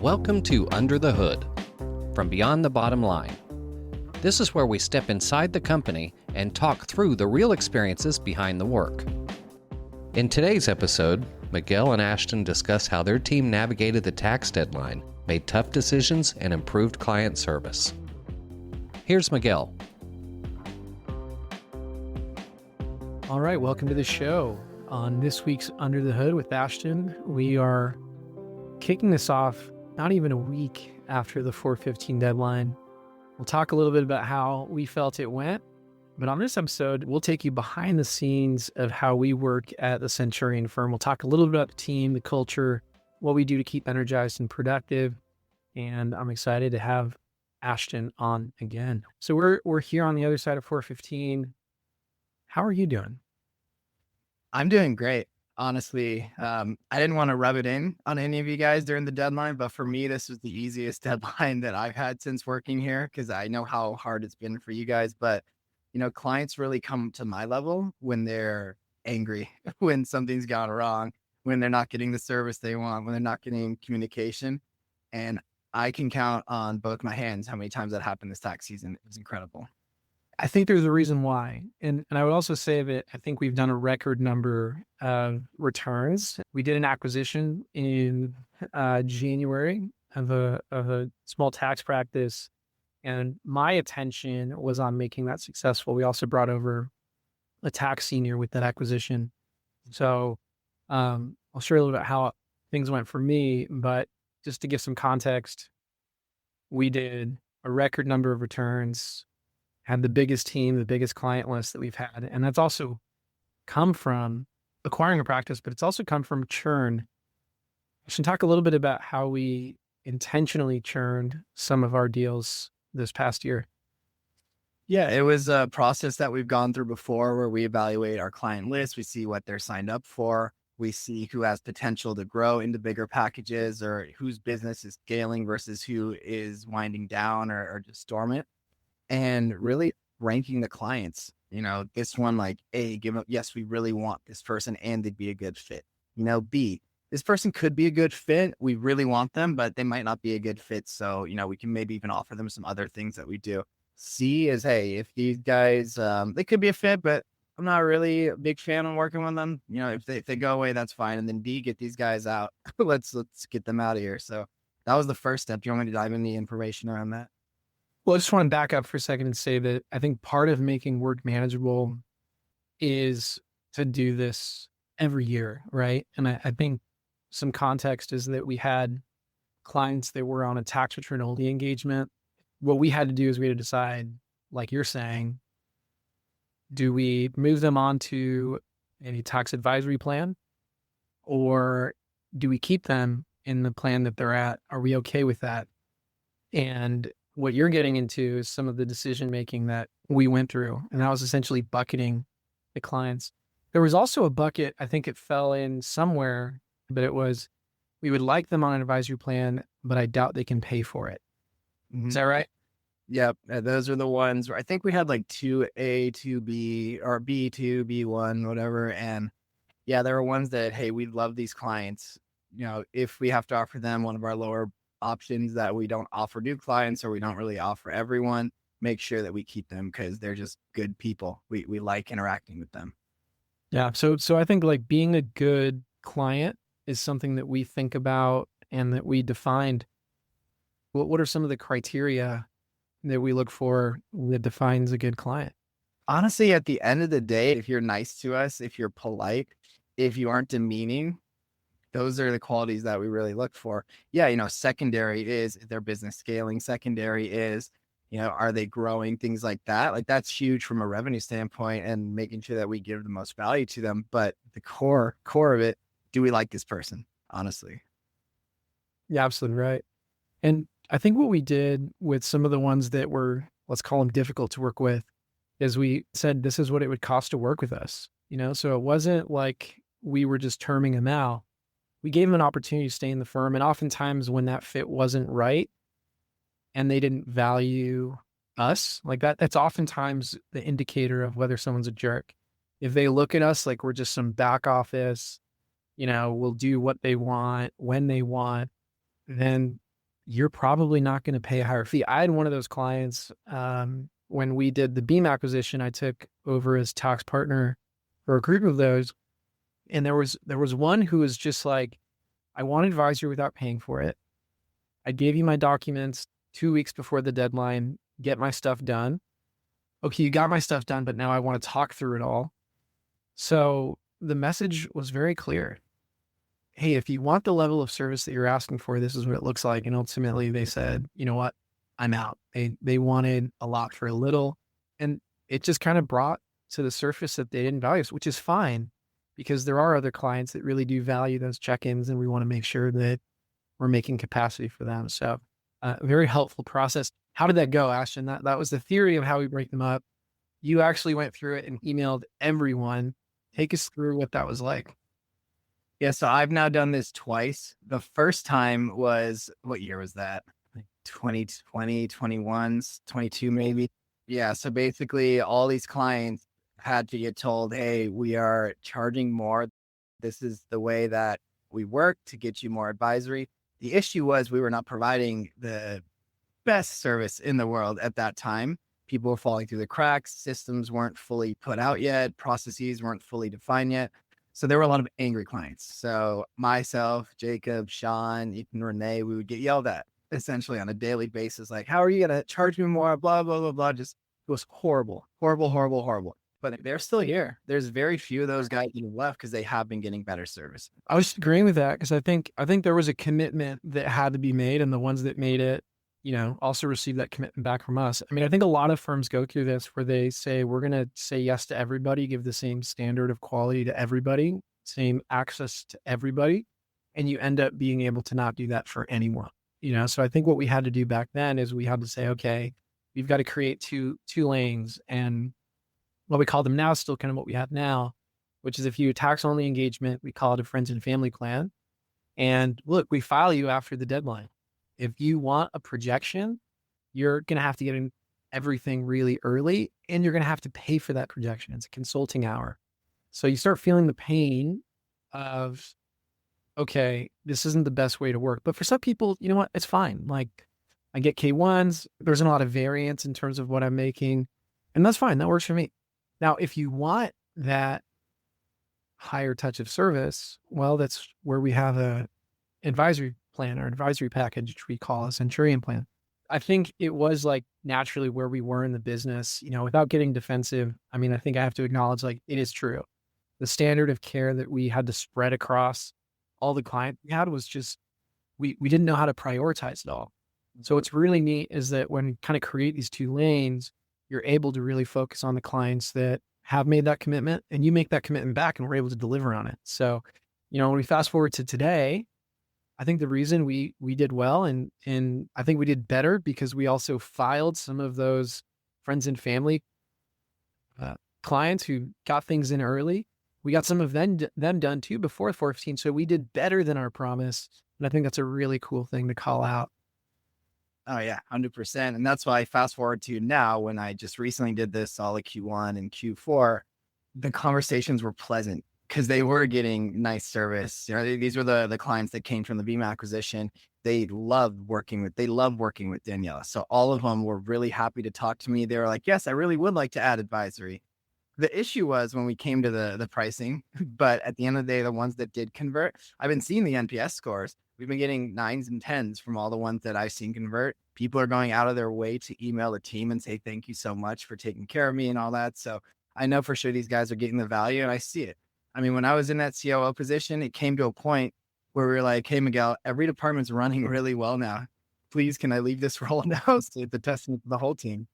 Welcome to Under the Hood, from Beyond the Bottom Line. This is where we step inside the company and talk through the real experiences behind the work. In today's episode, Miguel and Ashton discuss how their team navigated the tax deadline, made tough decisions, and improved client service. Here's Miguel. All right, welcome to the show. On this week's Under the Hood with Ashton, we are kicking this off not even a week after the 4/15 deadline. We'll talk a little bit about how we felt it went, but on this episode, we'll take you behind the scenes of how we work at the Centurion firm. We'll talk a little bit about the team, the culture, what we do to keep energized and productive, and I'm excited to have Ashton on again. So we're here on the other side of 4/15. How are you doing? I'm doing great. Honestly, I didn't want to rub it in on any of you guys during the deadline, but for me, this was the easiest deadline that I've had since working here because I know how hard it's been for you guys. But, clients really come to my level when they're angry, when something's gone wrong, when they're not getting the service they want, when they're not getting communication. And I can count on both my hands how many times that happened this tax season. It was incredible. I think there's a reason why. And I would also say that I think we've done a record number of returns. We did an acquisition in January of a small tax practice, and my attention was on making that successful. We also brought over a tax senior with that acquisition. So I'll share a little bit how things went for me, but just to give some context, we did a record number of returns, had the biggest team, the biggest client list that we've had. And that's also come from acquiring a practice, but it's also come from churn. I should talk a little bit about how we intentionally churned some of our deals this past year. Yeah, it was a process that we've gone through before where we evaluate our client list. We see what they're signed up for. We see who has potential to grow into bigger packages or whose business is scaling versus who is winding down or just dormant. And really ranking the clients, this one, like A, give up. Yes, we really want this person and they'd be a good fit. B, this person could be a good fit. We really want them, but they might not be a good fit. So, we can maybe even offer them some other things that we do. C is, hey, if these guys, they could be a fit, but I'm not really a big fan of working with them. If they go away, that's fine. And then D, get these guys out. let's get them out of here. So that was the first step. Do you want me to dive into the information around that? Well, I just want to back up for a second and say that I think part of making work manageable is to do this every year, right? And I think some context is that we had clients that were on a tax return only engagement. What we had to do is we had to decide, like you're saying, do we move them on to a tax advisory plan, or do we keep them in the plan that they're at? Are we okay with that? And what you're getting into is some of the decision-making that we went through, and that was essentially bucketing the clients. There was also a bucket, I think it fell in somewhere, but it was, we would like them on an advisory plan, but I doubt they can pay for it. Mm-hmm. Is that right? Yep. Those are the ones where I think we had like 2A, 2B, or B2, B1, whatever. And yeah, there were ones that, hey, we love these clients. If we have to offer them one of our lower options that we don't offer new clients or we don't really offer everyone, make sure that we keep them because they're just good people. We like interacting with them. Yeah. So I think like being a good client is something that we think about and that we defined. What are some of the criteria that we look for that defines a good client? Honestly, at the end of the day, if you're nice to us, if you're polite, if you aren't demeaning, those are the qualities that we really look for. Yeah, secondary is their business scaling. Secondary is, are they growing? Things like that. Like that's huge from a revenue standpoint and making sure that we give the most value to them. But the core of it, do we like this person? Honestly. Yeah, absolutely right. And I think what we did with some of the ones that were, let's call them difficult to work with, is we said, this is what it would cost to work with us. So it wasn't like we were just terming them out. We gave them an opportunity to stay in the firm. And oftentimes when that fit wasn't right and they didn't value us like that, that's oftentimes the indicator of whether someone's a jerk. If they look at us like we're just some back office, will do what they want, when they want, then you're probably not going to pay a higher fee. I had one of those clients when we did the Beam acquisition. I took over as tax partner for a group of those. And there was one who was just like, I want advisory without paying for it. I gave you my documents 2 weeks before the deadline, get my stuff done. Okay, you got my stuff done, but now I want to talk through it all. So the message was very clear. Hey, if you want the level of service that you're asking for, this is what it looks like. And ultimately they said, you know what, I'm out. They wanted a lot for a little. And it just kind of brought to the surface that they didn't value us, which is fine, because there are other clients that really do value those check-ins, and we want to make sure that we're making capacity for them. So very helpful process. How did that go, Ashton? That was the theory of how we break them up. You actually went through it and emailed everyone. Take us through what that was like. Yeah, so I've now done this twice. The first time was, what year was that? Like 2020, 21, 22 maybe. Yeah, so basically all these clients had to get told, hey, we are charging more. This is the way that we work to get you more advisory. The issue was we were not providing the best service in the world at that time. People were falling through the cracks. Systems weren't fully put out yet. Processes weren't fully defined yet. So there were a lot of angry clients. So myself, Jacob, Sean, even Renee, we would get yelled at essentially on a daily basis. Like, how are you going to charge me more? Blah, blah, blah, blah. Just, it was horrible, horrible, horrible, horrible. But they're still here. There's very few of those guys that left because they have been getting better service. I was agreeing with that because I think there was a commitment that had to be made, and the ones that made it, also received that commitment back from us. I mean, I think a lot of firms go through this where they say, we're going to say yes to everybody, give the same standard of quality to everybody, same access to everybody. And you end up being able to not do that for anyone, So I think what we had to do back then is we had to say, okay, we've got to create two lanes, and what we call them now is still kind of what we have now, which is if you tax only engagement, we call it a friends and family plan. And look, we file you after the deadline. If you want a projection, you're going to have to get in everything really early, and you're going to have to pay for that projection. It's a consulting hour. So you start feeling the pain of, okay, this isn't the best way to work. But for some people, you know what? It's fine. Like, I get K1s. There's a lot of variance in terms of what I'm making, and that's fine. That works for me. Now, if you want that higher touch of service, well, that's where we have a advisory plan or advisory package, which we call a Centurion plan. I think it was like naturally where we were in the business, without getting defensive. I mean, I think I have to acknowledge, like, it is true. The standard of care that we had to spread across all the clients we had was just, we didn't know how to prioritize it all. So what's really neat is that when you kind of create these two lanes, you're able to really focus on the clients that have made that commitment, and you make that commitment back, and we're able to deliver on it. So, when we fast forward to today, I think the reason we did well, and I think we did better because we also filed some of those friends and family clients who got things in early. We got some of them done too before 415. So we did better than our promise. And I think that's a really cool thing to call out. Oh yeah, 100%. And that's why I fast forward to now, when I just recently did this all of Q1 and Q4, the conversations were pleasant because they were getting nice service. These were the clients that came from the Beam acquisition. They loved working with Daniela. So all of them were really happy to talk to me. They were like, yes, I really would like to add advisory. The issue was when we came to the pricing, but at the end of the day, the ones that did convert, I've been seeing the NPS scores. We've been getting 9s and 10s from all the ones that I've seen convert. People are going out of their way to email the team and say, thank you so much for taking care of me and all that. So I know for sure these guys are getting the value, and I see it. I mean, when I was in that COO position, it came to a point where we were like, hey, Miguel, every department's running really well now. Please, can I leave this role now? So it's a testament to the whole team.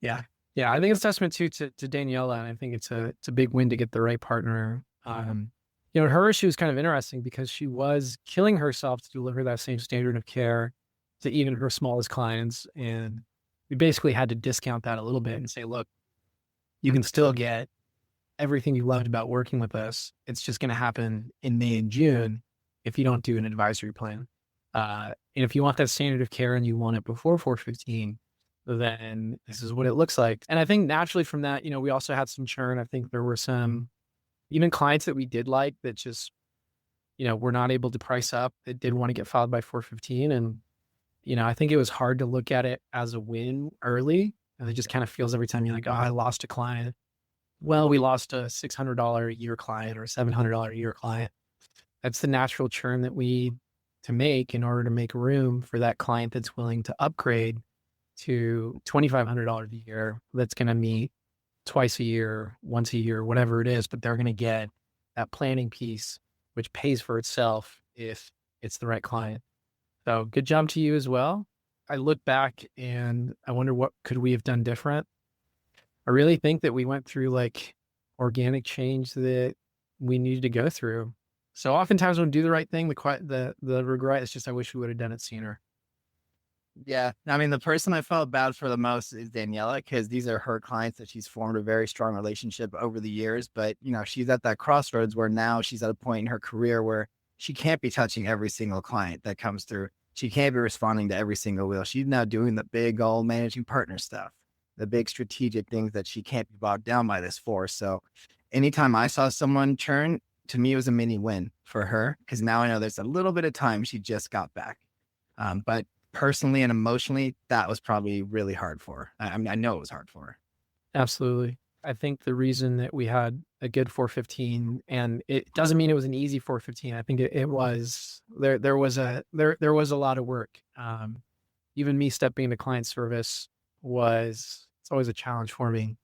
Yeah. Yeah. I think it's a testament too to Daniela. And I think it's a big win to get the right partner. Her issue is kind of interesting because she was killing herself to deliver that same standard of care to even her smallest clients. And we basically had to discount that a little bit and say, look, you can still get everything you loved about working with us. It's just going to happen in May and June if you don't do an advisory plan. And if you want that standard of care and you want it before 415, then this is what it looks like. And I think naturally from that, we also had some churn. I think there were some even clients that we did like that just, were not able to price up, that did want to get filed by 415. And, I think it was hard to look at it as a win early. And it just kind of feels every time you're like, oh, I lost a client. Well, we lost a $600 a year client or a $700 a year client. That's the natural churn that we need to make in order to make room for that client that's willing to upgrade to $2,500 a year. That's going to meet twice a year, once a year, whatever it is, but they're going to get that planning piece, which pays for itself if it's the right client. So good job to you as well. I look back and I wonder what could we have done different. I really think that we went through like organic change that we needed to go through. So oftentimes when we do the right thing, the regret is just, I wish we would have done it sooner. Yeah. I mean, the person I felt bad for the most is Daniela, because these are her clients that she's formed a very strong relationship over the years. But, she's at that crossroads where now she's at a point in her career where she can't be touching every single client that comes through. She can't be responding to every single wheel. She's now doing the big old managing partner stuff, the big strategic things that she can't be bogged down by this for. So anytime I saw someone churn, to me, it was a mini win for her, because now I know there's a little bit of time she just got back. But personally and emotionally, that was probably really hard for her. I mean, I know it was hard for her. Absolutely. I think the reason that we had a good 415, and it doesn't mean it was an easy 415. I think it was, there was a lot of work. Even me stepping into client service it's always a challenge for me.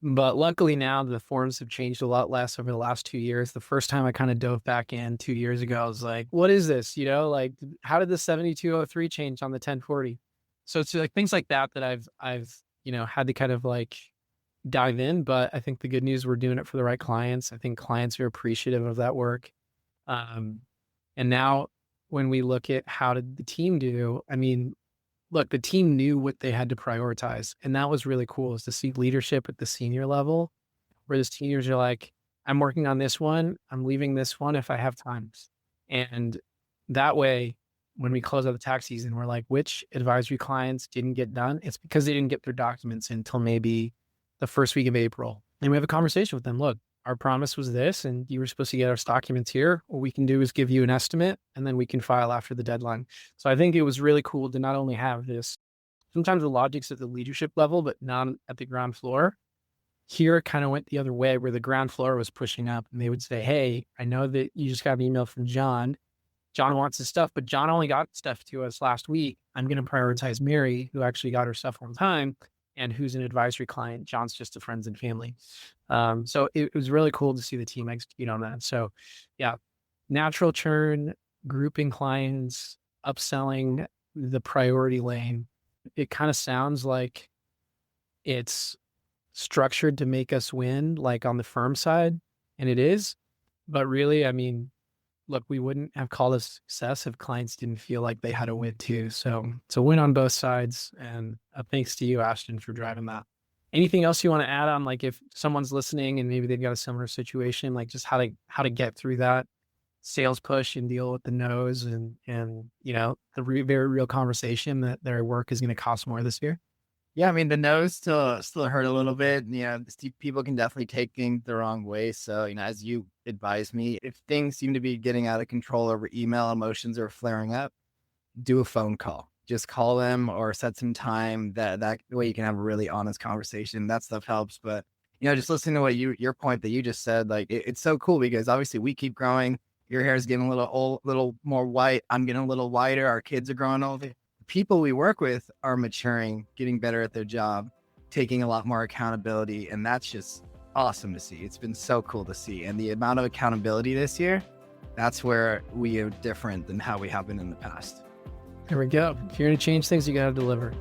But luckily now the forms have changed a lot less over the last 2 years. The first time I kind of dove back in 2 years ago, I was like, what is this? Like, how did the 7203 change on the 1040? So it's like things like that I've had to kind of like dive in. But I think the good news, we're doing it for the right clients. I think clients are appreciative of that work. And now when we look at how did the team do, I mean, look, the team knew what they had to prioritize. And that was really cool, is to see leadership at the senior level, where the seniors are like, I'm working on this one. I'm leaving this one if I have time. And that way, when we close out the tax season, we're like, which advisory clients didn't get done? It's because they didn't get their documents until maybe the first week of April. And we have a conversation with them. Look, our promise was this, and you were supposed to get our documents here. What we can do is give you an estimate, and then we can file after the deadline. So I think it was really cool to not only have this, sometimes the logic's at the leadership level, but not at the ground floor. Here it kind of went the other way, where the ground floor was pushing up, and they would say, hey, I know that you just got an email from John. John wants his stuff, but John only got stuff to us last week. I'm going to prioritize Mary, who actually got her stuff on time, and who's an advisory client. John's just a friends and family. So it was really cool to see the team execute on that. So yeah, natural churn, grouping clients, upselling the priority lane. It kind of sounds like it's structured to make us win, like on the firm side, and it is. But really, I mean, look, we wouldn't have called it success if clients didn't feel like they had a win too. So it's a win on both sides. And thanks to you, Ashton, for driving that. Anything else you want to add on, like if someone's listening and maybe they've got a similar situation, like just how to get through that sales push and deal with the no's and the very real conversation that their work is going to cost more this year? Yeah, I mean, the no's still hurt a little bit. People can definitely take things the wrong way. So, as you advised me, if things seem to be getting out of control over email, emotions are flaring up, do a phone call. Just call them or set some time. That way you can have a really honest conversation. That stuff helps. But, just listening to what your point that you just said, like it's so cool, because obviously we keep growing. Your hair is getting a little more white. I'm getting a little whiter. Our kids are growing older. People we work with are maturing, getting better at their job, taking a lot more accountability. And that's just awesome to see. It's been so cool to see. And the amount of accountability this year, that's where we are different than how we have been in the past. There we go. If you're going to change things, you got to deliver.